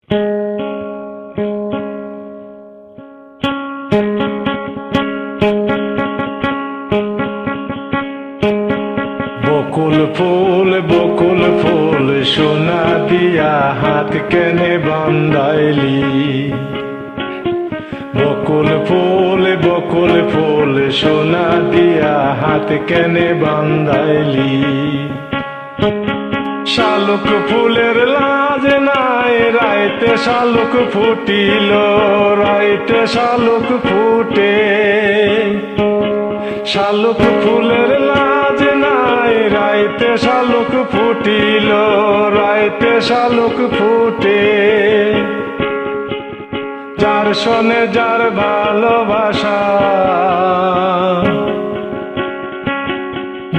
বকুল ফুল সোনা দিয়া হাত কেনে বান্ধাইলি। বকুল ফুল সোনা দিয়া হাত কেনে বান্ধাইলি। শালুক ফুলের লাজ নাই, রাইতে শালুক ফুটিল, রাইতে শালুক ফুটে। শালুক ফুলের লাজ নাই, রাইতে শালুক ফুটিল, রাইতে শালুক ফুটে। যার শোনে যার ভালোবাসা,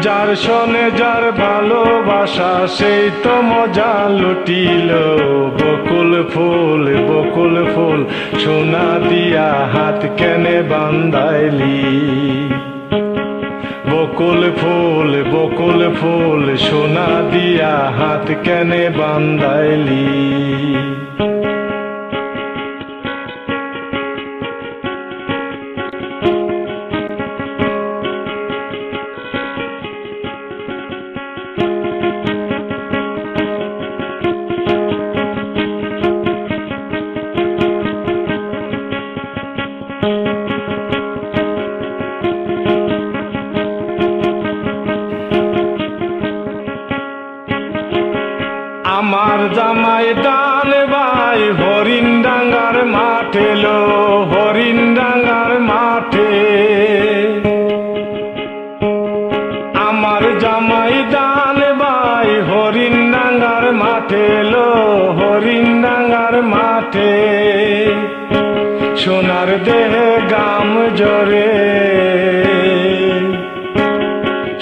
যার শোনে যার ভালোবাসা, সেই তো মজা লুটিল। বকুল ফুল সোনা দিয়া হাত কেনে বান্ধাইলি। বকুল ফুল সোনা দিয়া হাত কেনে বান্ধাইলি। আমার জামাই ডান ভাই হরিণ ডাঙ্গার মাঠে লো, হরিণ ডাঙ্গার মাঠে। আমার জামাই ডান ভাই হরিণ ডাঙ্গার মাঠে লো, হরিণ ডাঙ্গার মাঠে। সোনার দেহে গাম জরে,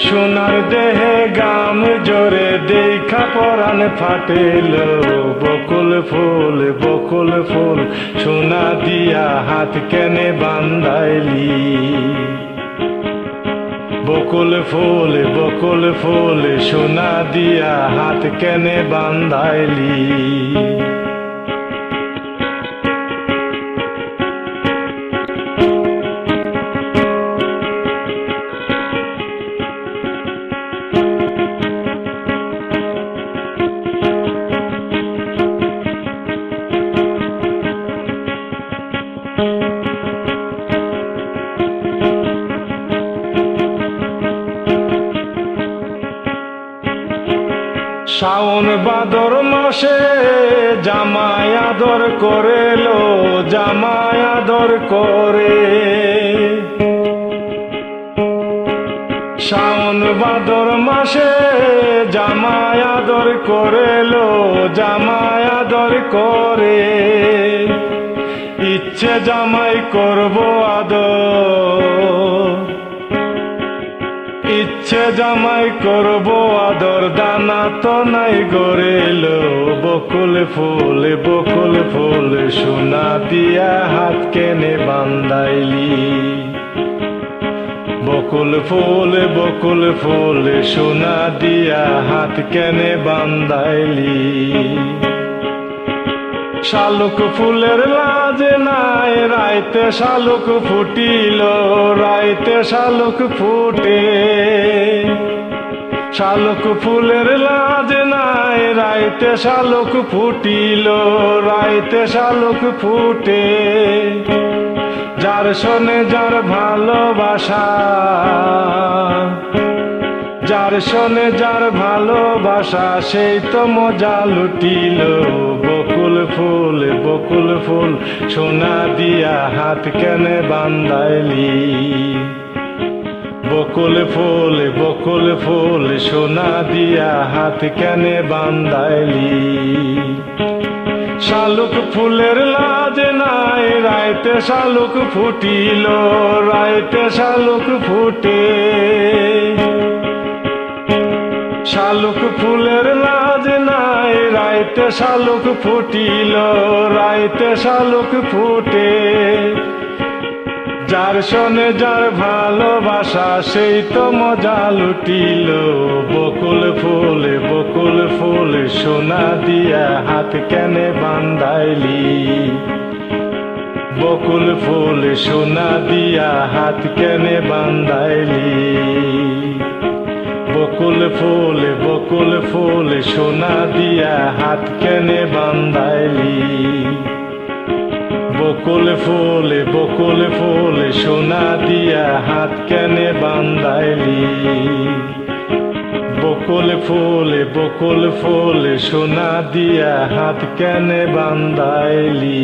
সোনার দেহে গাম জরে, দেখা পরাণ ফাটেল। বকুল ফুল সোনা দিয়া হাত কেনে বান্ধাইলি। বকুল ফুল সোনা দিয়া হাত কেনে বান্ধাইলি। শাওন ভাদর মাসে জামাই আদর করে লো, জামাই আদর করে। শাওন ভাদর মাসে জামাই আদর করে লো, জামাই আদর করে। ইচ্ছে জামাই করব আদর, ইচ্ছে জামাই করব আদর, দানা তো নাই গড়েল। বকুল ফুল সোনা দিয়া হাত কেনে বান্ধাইলি। বকুল ফুল সোনা দিয়া হাত কেনে বান্ধাইলি। শালুক ফুলের লাজ নাই, রাইতে শালুক ফুটিল, রাইতে শালুক ফুটে। শালুক ফুলের লাজ নাই, রাইতে শালুক ফুটিল, রাইতে শালুক ফুটে। যার শোনে যার ভালোবাসা, যার শোনে যার ভালোবাসা, সেই তো মজা লুটিল। বকুল ফুল সোনা দিয়া হাত কেনে বান্ধাইলি। বকুল ফুল সোনা দিয়া হাত কেনে বান্ধাইলি। শালুক ফুলের লাজ নাই, রাইতে শালুক ফুটিল, রাইতে শালুক ফুটে। শালুক ফুলের লাজ নাই, রাইতে শালুক ফুটিল, রাইতে শালুক ফুটে। যার শোনে যার ভালোবাসা, সেই তো মজা লুটিল। বকুল ফুল সোনা দিয়া হাত কেনে বান্ধাইলি। বকুল ফুল সোনা দিয়া হাত কেনে বান্ধাইলি বকুল ফুল সোনা দিয়া হাত কেনে বান্ধাইলি বকুল ফুল সোনা দিয়া হাত কেনে বান্ধাইলি বকুল ফুল সোনা দিয়া হাত কেনে বান্ধাইলি